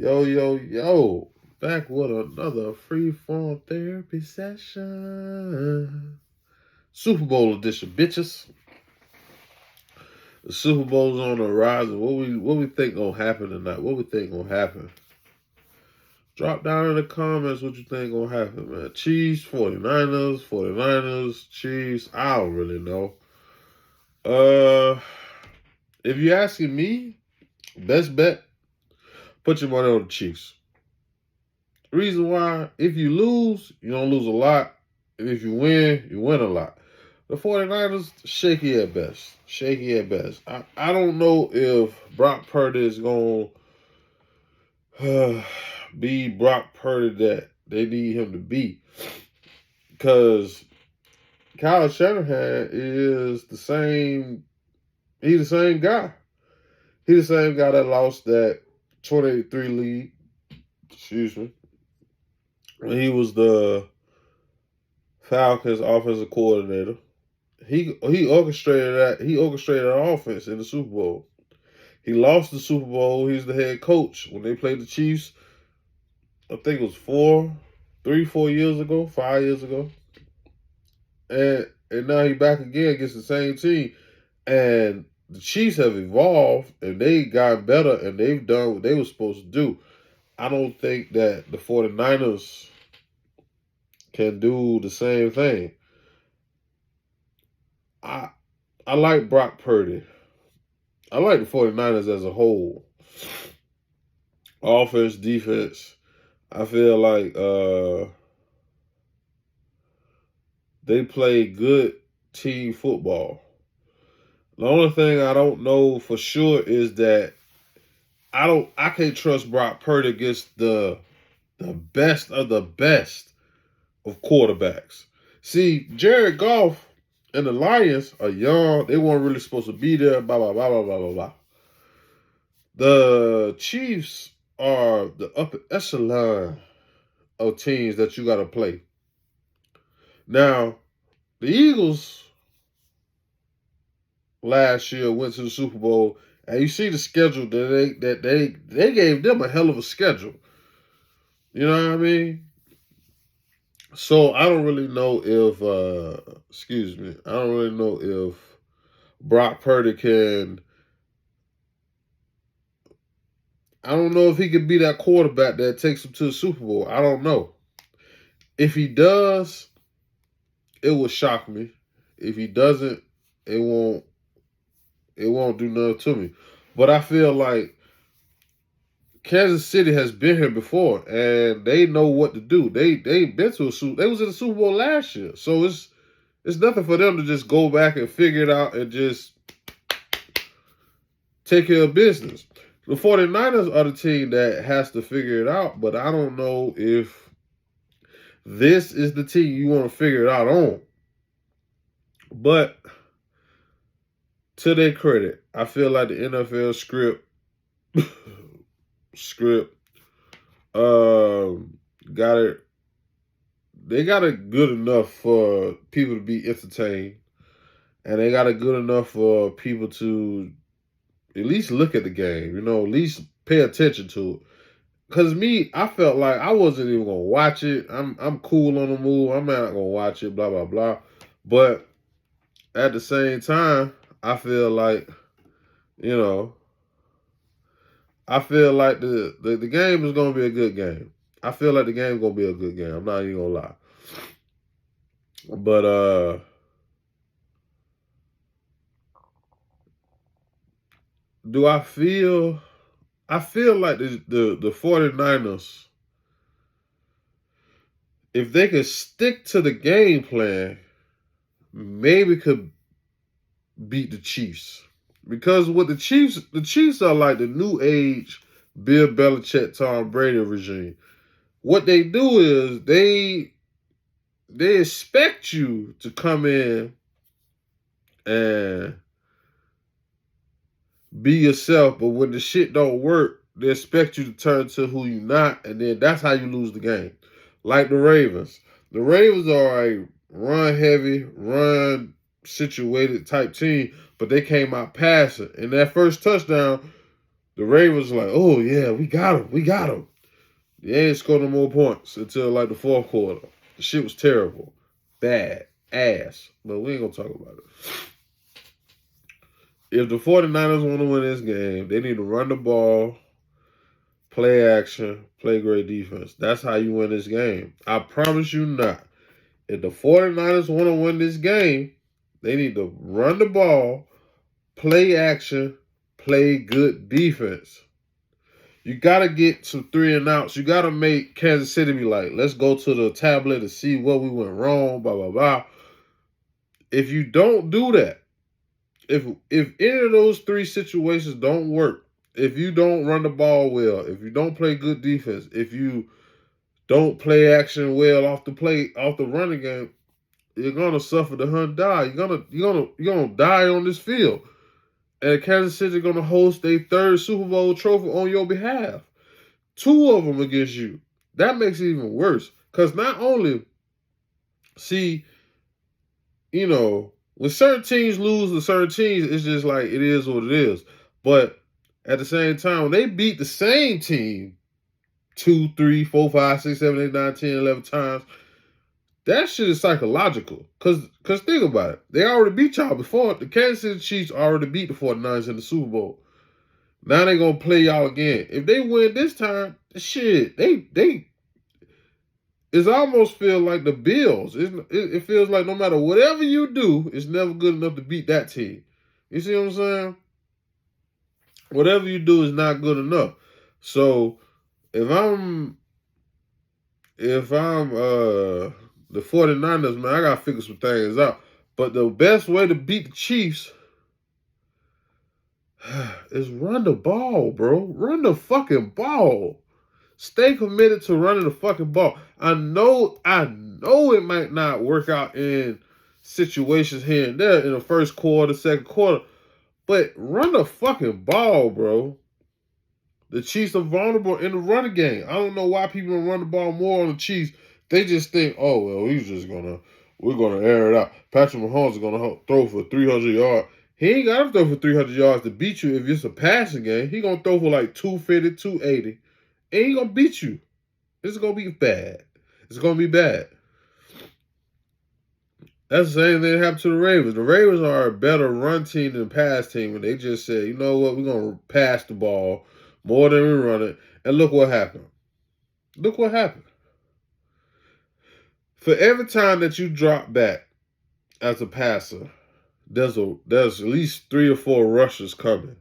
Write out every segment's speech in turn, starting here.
Yo, yo, yo. Back with another free-form therapy session. Super Bowl edition, bitches. The Super Bowl's on the horizon. What we think gonna happen tonight? What we think gonna happen? Drop down in the comments what you think gonna happen, man. Chiefs, 49ers, Chiefs. I don't really know. If you're asking me, best bet, put your money on the Chiefs. Reason why, if you lose, you don't lose a lot. And if you win a lot. The 49ers, shaky at best. Shaky at best. I don't know if Brock Purdy is going to be Brock Purdy that they need him to be. Because Kyle Shanahan is the same. He's the same guy. He's the same guy that lost that 23 lead. Excuse me. When he was the Falcons offensive coordinator. He orchestrated that. He orchestrated an offense in the Super Bowl. He lost the Super Bowl. He's the head coach when they played the Chiefs. I think it was 4 years ago, 5 years ago. And now he's back again against the same team. And the Chiefs have evolved and they got better and they've done what they were supposed to do. I don't think that the 49ers can do the same thing. I like Brock Purdy. I like the 49ers as a whole. Offense, defense. I feel like they play good team football. The only thing I don't know for sure is that I can't trust Brock Purdy against the best of the best of quarterbacks. See, Jared Goff and the Lions are young. They weren't really supposed to be there, blah, blah, blah, blah, blah, blah, blah. The Chiefs are the upper echelon of teams that you got to play. Now, the Eagles last year went to the Super Bowl, and you see the schedule that they gave them a hell of a schedule. You know what I mean? So I don't really know if I don't really know if Brock Purdy can. I don't know if he can be that quarterback that takes him to the Super Bowl. I don't know. If he does, it will shock me. If he doesn't, it won't do nothing to me. But I feel like Kansas City has been here before, and they know what to do. They've been to a Super. They was in the Super Bowl last year, so it's nothing for them to just go back and figure it out and just take care of business. The 49ers are the team that has to figure it out, but I don't know if this is the team you want to figure it out on. But to their credit, I feel like the NFL script got it. They got it good enough for people to be entertained, and they got it good enough for people to at least look at the game. At least pay attention to it. Cause me, I felt like I wasn't even gonna watch it. I'm cool on the move. I'm not gonna watch it. Blah blah blah. But at the same time, I feel like I feel like the game is gonna be a good game. I feel like the game is gonna be a good game. I'm not even gonna lie. But do I feel like the 49ers, if they could stick to the game plan, maybe could beat the Chiefs. Because with the Chiefs are like the new age Bill Belichick, Tom Brady regime. What they do is they expect you to come in and be yourself, but when the shit don't work, they expect you to turn to who you not, and then that's how you lose the game. Like the Ravens. The Ravens are a run-heavy, run-situated type team, but they came out passing. And that first touchdown, The Ravens like, oh yeah, we got him. We got him. They ain't scored no more points until like the fourth quarter. The shit was terrible. Bad. Ass. But we ain't gonna talk about it. If the 49ers want to win this game, they need to run the ball, play action, play great defense. That's how you win this game. I promise you not. If the 49ers want to win this game, they need to run the ball, play action, play good defense. You got to get some 3 and outs. You got to make Kansas City be like, let's go to the tablet and see what we went wrong, blah, blah, blah. If you don't do that, if any of those 3 situations don't work, if you don't run the ball well, if you don't play good defense, if you don't play action well off the running game, you're gonna suffer the hunt die. You're gonna die on this field. And Kansas City gonna host their 3rd Super Bowl trophy on your behalf. 2 of them against you. That makes it even worse. Because not only, see, you know, when certain teams lose to certain teams, it's just like it is what it is. But at the same time, when they beat the same team 2, 3, 4, 5, 6, 7, 8, 9, 10, 11 times, that shit is psychological. Cause think about it. They already beat y'all before. The Kansas City Chiefs already beat the 49ers in the Super Bowl. Now they gonna play y'all again. If they win this time, shit, they it's almost feel like the Bills. It feels like no matter whatever you do, it's never good enough to beat that team. You see what I'm saying? Whatever you do is not good enough. So if I'm the 49ers, man, I got to figure some things out. But the best way to beat the Chiefs is run the ball, bro. Run the fucking ball. Stay committed to running the fucking ball. I know it might not work out in situations here and there in the first quarter, second quarter, but run the fucking ball, bro. The Chiefs are vulnerable in the running game. I don't know why people run the ball more on the Chiefs. They just think, oh, well, we're going to air it out. Patrick Mahomes is going to throw for 300 yards. He ain't got to throw for 300 yards to beat you if it's a passing game. He going to throw for like 250, 280. And he going to beat you. It's going to be bad. It's going to be bad. That's the same thing that happened to the Ravens. The Ravens are a better run team than pass team. And they just said, you know what, we're going to pass the ball more than we run it. And look what happened. Look what happened. For every time that you drop back as a passer, there's at least 3 or 4 rushers coming.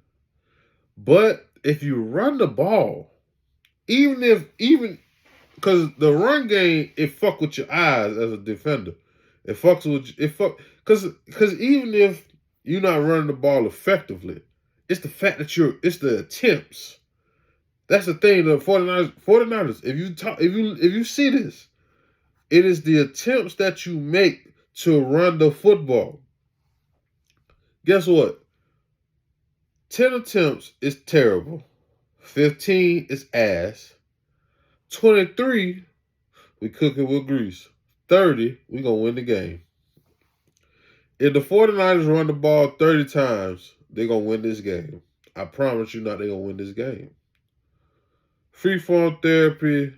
But if you run the ball, even because the run game, it fuck with your eyes as a defender. It fucks with because even if you're not running the ball effectively, it's the fact that it's the attempts. That's the thing. The 49ers, if you see this, it is the attempts that you make to run the football. Guess what? 10 attempts is terrible. 15 is ass. 23, we cook it with grease. 30, we going to win the game. If the 49ers run the ball 30 times, they're going to win this game. I promise you not, they're going to win this game. Freeform Therapy,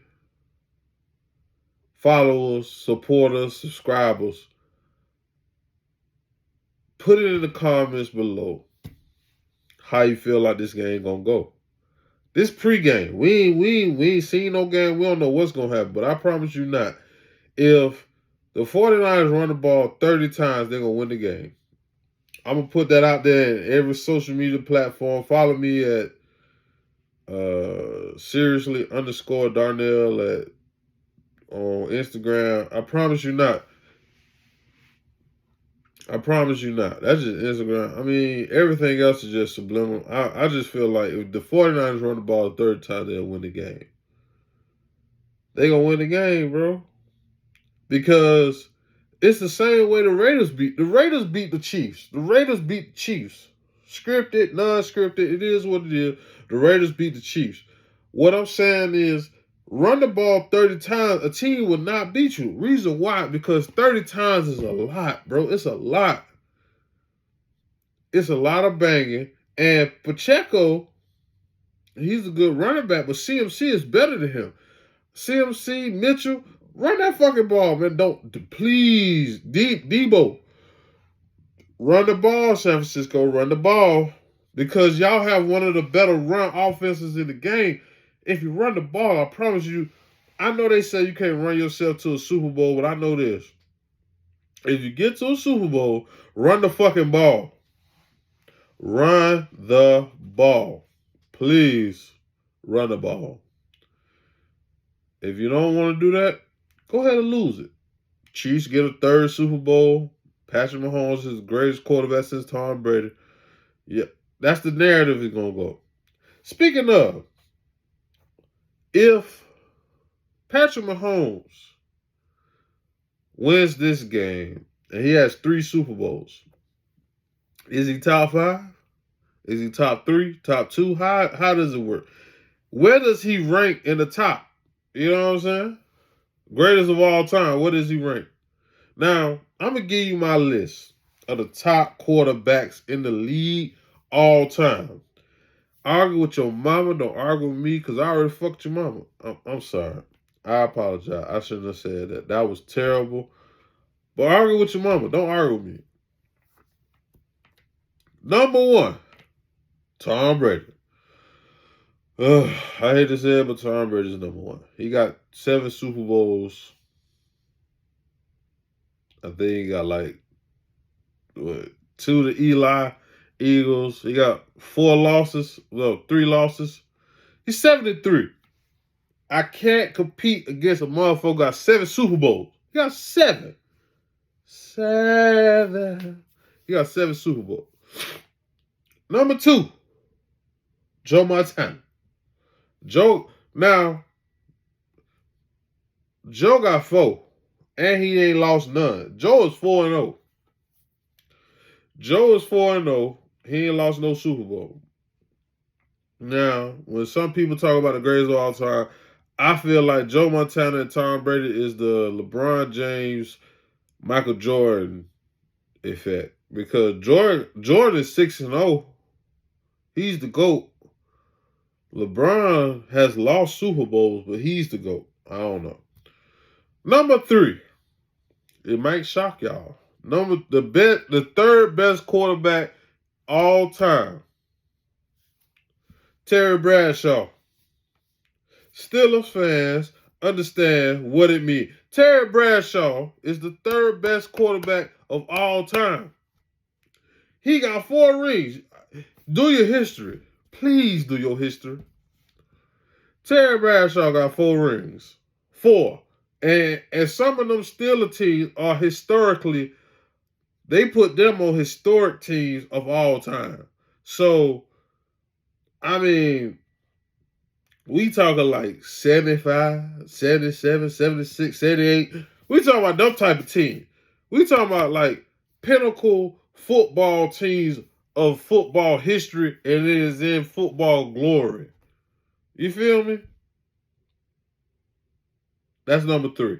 followers, supporters, subscribers, put it in the comments below how you feel like this game going to go. This pregame, we ain't seen no game. We don't know what's going to happen, but I promise you not. If the 49ers run the ball 30 times, they're going to win the game. I'm going to put that out there in every social media platform. Follow me at seriously_Darnell on Instagram. I promise you not. I promise you not. That's just Instagram. I mean, everything else is just subliminal. I just feel like if the 49ers run the ball the 3rd time, they'll win the game. They going to win the game, bro. Because it's the same way the Raiders beat. The Raiders beat the Chiefs. The Raiders beat the Chiefs. Scripted, non-scripted, it is what it is. The Raiders beat the Chiefs. What I'm saying is, run the ball 30 times, a team will not beat you. Reason why? Because 30 times is a lot, bro. It's a lot. It's a lot of banging. And Pacheco, He's a good running back, but CMC is better than him. CMC, Mitchell, run that fucking ball, man. Don't, please, Debo, run the ball, San Francisco, run the ball. Because y'all have one of the better run offenses in the game. If you run the ball, I promise you, I know they say you can't run yourself to a Super Bowl, but I know this. If you get to a Super Bowl, run the fucking ball. Run the ball. Please run the ball. If you don't want to do that, go ahead and lose it. Chiefs get a third Super Bowl. Patrick Mahomes is the greatest quarterback since Tom Brady. Yeah, that's the narrative he's going to go. Speaking of, if Patrick Mahomes wins this game and he has 3 Super Bowls, is he top 5? Is he top 3? Top 2? How does it work? Where does he rank in the top? You know what I'm saying? Greatest of all time. Where does he rank? Now, I'm going to give you my list of the top quarterbacks in the league all time. Argue with your mama. Don't argue with me because I already fucked your mama. I'm sorry. I apologize. I shouldn't have said that. That was terrible. But argue with your mama. Don't argue with me. Number 1, Tom Brady. I hate to say it, but Tom Brady is number 1. He got 7 Super Bowls. I think he got like 2 to Eli, Eagles. He got 4 losses. Well, 3 losses. He's 7-3. I can't compete against a motherfucker who got 7 Super Bowls. He got 7. 7. He got 7 Super Bowls. Number 2, Joe Montana. Joe got 4, and he ain't lost none. Joe is 4-0. Joe is 4-0. He ain't lost no Super Bowl. Now, when some people talk about the greatest of all time, I feel like Joe Montana and Tom Brady is the LeBron James, Michael Jordan effect. Because Jordan is 6-0. He's the GOAT. LeBron has lost Super Bowls, but he's the GOAT. I don't know. Number 3. It might shock y'all. The third best quarterback all time. Terry Bradshaw. Steelers fans understand what it means. Terry Bradshaw is the third best quarterback of all time. He got 4 rings. Do your history. Please do your history. Terry Bradshaw got 4 rings. 4. And some of them Steelers teams are historically, they put them on historic teams of all time. So, I mean, we talking like 75, 77, 76, 78. We talking about them type of team. We talking about like pinnacle football teams of football history, and it is in football glory. You feel me? That's number 3.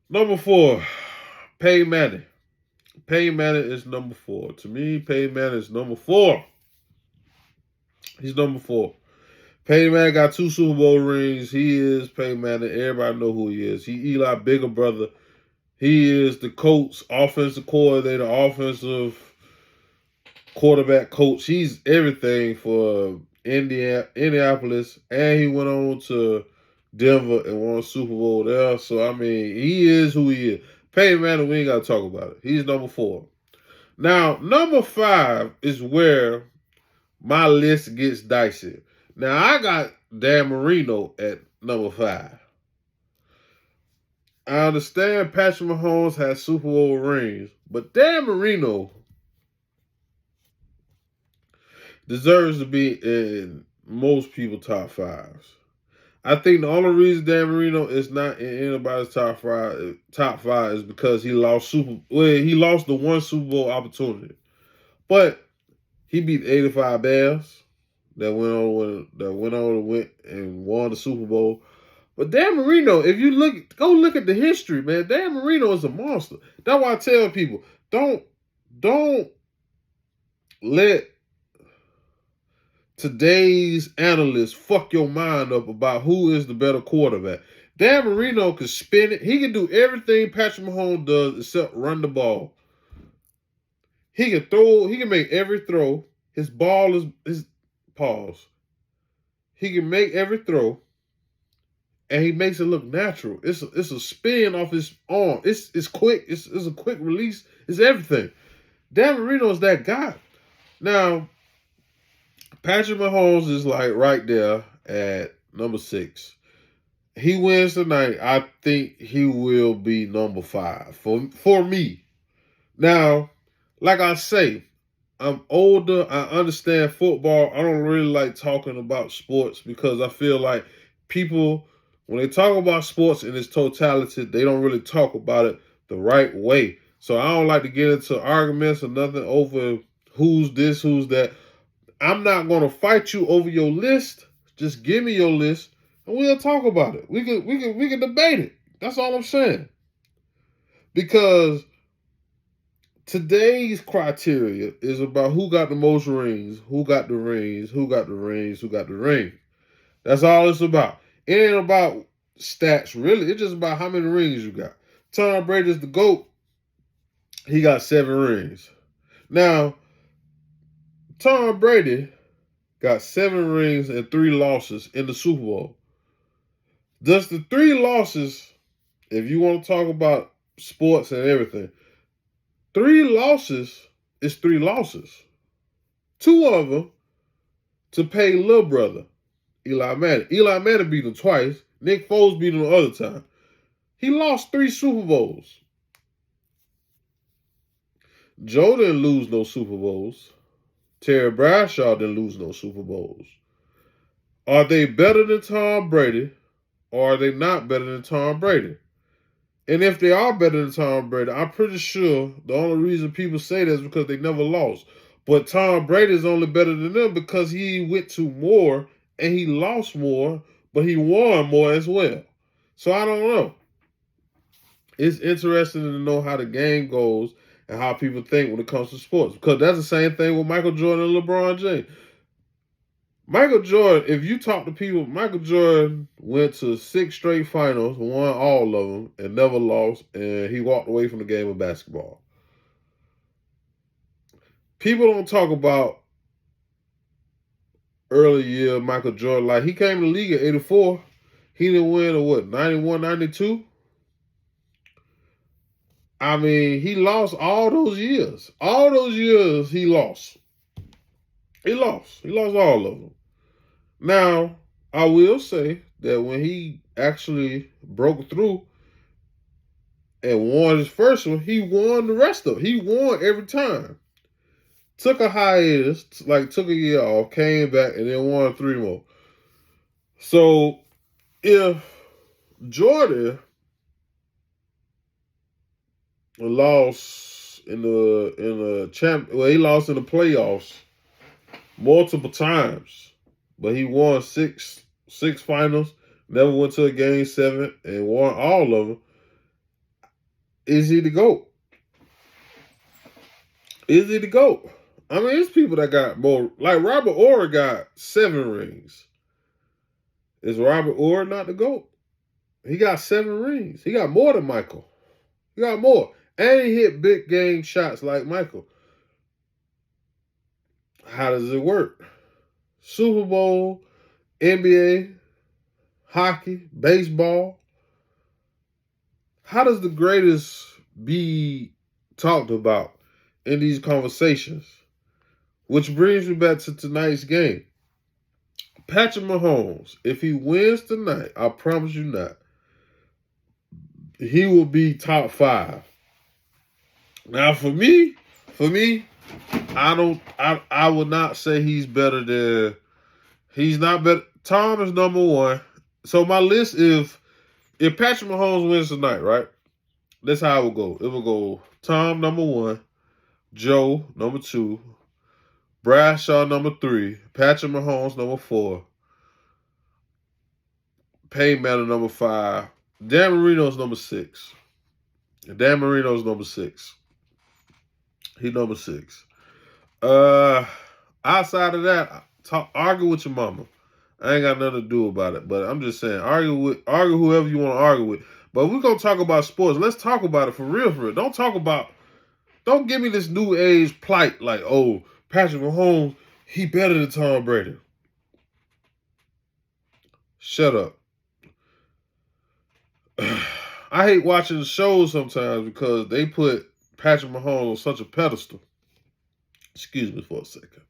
Number 4, Peyton Manning. Peyton Manning is number 4. To me, Peyton Manning is number 4. He's number 4. Peyton Manning got 2 Super Bowl rings. He is Peyton Manning. Everybody know who he is. He Eli's bigger brother. He is the coach, offensive coordinator, offensive quarterback coach. He's everything for Indianapolis, and he went on to Denver and won a Super Bowl there. So, I mean, he is who he is. Peyton Manning, we ain't got to talk about it. He's number 4. Now, number 5 is where my list gets dicey. Now, I got Dan Marino at number 5. I understand Patrick Mahomes has Super Bowl rings, but Dan Marino deserves to be in most people's top 5s. I think the only reason Dan Marino is not in anybody's top five is because he lost the 1 Super Bowl opportunity. But he beat 85 Bears that went on and won the Super Bowl. But Dan Marino, if you go look at the history, man, Dan Marino is a monster. That's why I tell people, don't let today's analysts fuck your mind up about who is the better quarterback. Dan Marino can spin it. He can do everything Patrick Mahomes does except run the ball. He can throw. He can make every throw. His ball is his pause. He can make every throw, and he makes it look natural. It's a spin off his arm. It's quick. It's a quick release. It's everything. Dan Marino is that guy. Now, Patrick Mahomes is like right there at number 6. He wins tonight. I think he will be number 5 for me. Now, like I say, I'm older. I understand football. I don't really like talking about sports because I feel like people, when they talk about sports in its totality, they don't really talk about it the right way. So I don't like to get into arguments or nothing over who's this, who's that. I'm not going to fight you over your list. Just give me your list and we'll talk about it. We can debate it. That's all I'm saying. Because today's criteria is about who got the most rings, who got the rings, who got the rings, who got the ring. That's all it's about. It ain't about stats, really. It's just about how many rings you got. Tom Brady's the GOAT. He got 7 rings. Now, Tom Brady got 7 rings and 3 losses in the Super Bowl. Does the 3 losses, if you want to talk about sports and everything, 3 losses is 3 losses. 2 of them to pay little brother, Eli Manning. Eli Manning beat him twice. Nick Foles beat him the other time. He lost 3 Super Bowls. Joe didn't lose no Super Bowls. Terry Bradshaw didn't lose no Super Bowls. Are they better than Tom Brady or are they not better than Tom Brady? And if they are better than Tom Brady, I'm pretty sure the only reason people say that is because they never lost. But Tom Brady is only better than them because he went to more and he lost more, but he won more as well. So I don't know. It's interesting to know how the game goes and how people think when it comes to sports. Because that's the same thing with Michael Jordan and LeBron James. Michael Jordan, if you talk to people, Michael Jordan went to 6 straight finals, won all of them, and never lost, and he walked away from the game of basketball. People don't talk about early year Michael Jordan. Like, he came to the league at 84. He didn't win in what, 91, 92? I mean, he lost all those years. All those years he lost. He lost. He lost all of them. Now, I will say that when he actually broke through and won his first one, he won the rest of it. He won every time. Took a hiatus, like took a year off, came back, and then won 3 more. So, if Jordan lost in the he lost in the playoffs multiple times, but he won six finals, never went to a game 7, and won all of them. Is he the GOAT? Is he the GOAT? I mean, there's people that got more. Like Robert Orr got 7 rings. Is Robert Orr not the GOAT? He got 7 rings. He got more than Michael. He got more. And he hit big game shots like Michael. How does it work? Super Bowl, NBA, hockey, baseball. How does the greatest be talked about in these conversations? Which brings me back to tonight's game. Patrick Mahomes, if he wins tonight, I promise you not, he will be top 5. Now, for me, I would not say he's better than. He's not better. Tom is number 1. So my list is, if Patrick Mahomes wins tonight, right? That's how it will go. It will go Tom number 1, Joe number 2, Bradshaw number 3, Patrick Mahomes number 4, Peyton Manning number 5, Dan Marino's number 6. Dan Marino's number 6. He number 6. Outside of that, Argue with your mama. I ain't got nothing to do about it. But I'm just saying, argue whoever you want to argue with. But we're gonna talk about sports. Let's talk about it for real, for real. Don't give me this new age plight like, oh, Patrick Mahomes, he better than Tom Brady. Shut up. I hate watching the shows sometimes because they put Patrick Mahomes on such a pedestal. Excuse me for a second.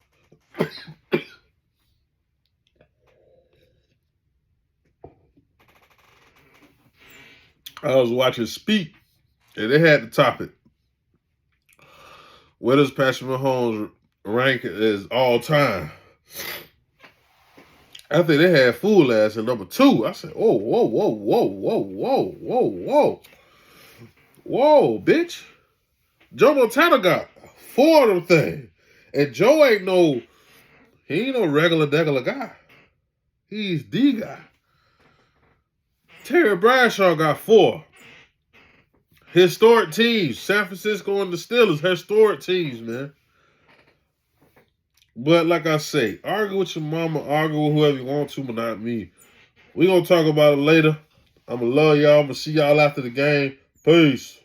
I was watching Speak, and they had the topic. Where does Patrick Mahomes rank as all time? I think they had Fool ass at number 2. I said, oh, whoa, whoa, whoa, whoa, whoa, whoa, whoa. Whoa, bitch. Joe Montana got 4 of them things. And Joe ain't no regular guy. He's the guy. Terry Bradshaw got 4. Historic teams. San Francisco and the Steelers. Historic teams, man. But like I say, argue with your mama, argue with whoever you want to, but not me. We're going to talk about it later. I'm going to love y'all. I'm going to see y'all after the game. Peace.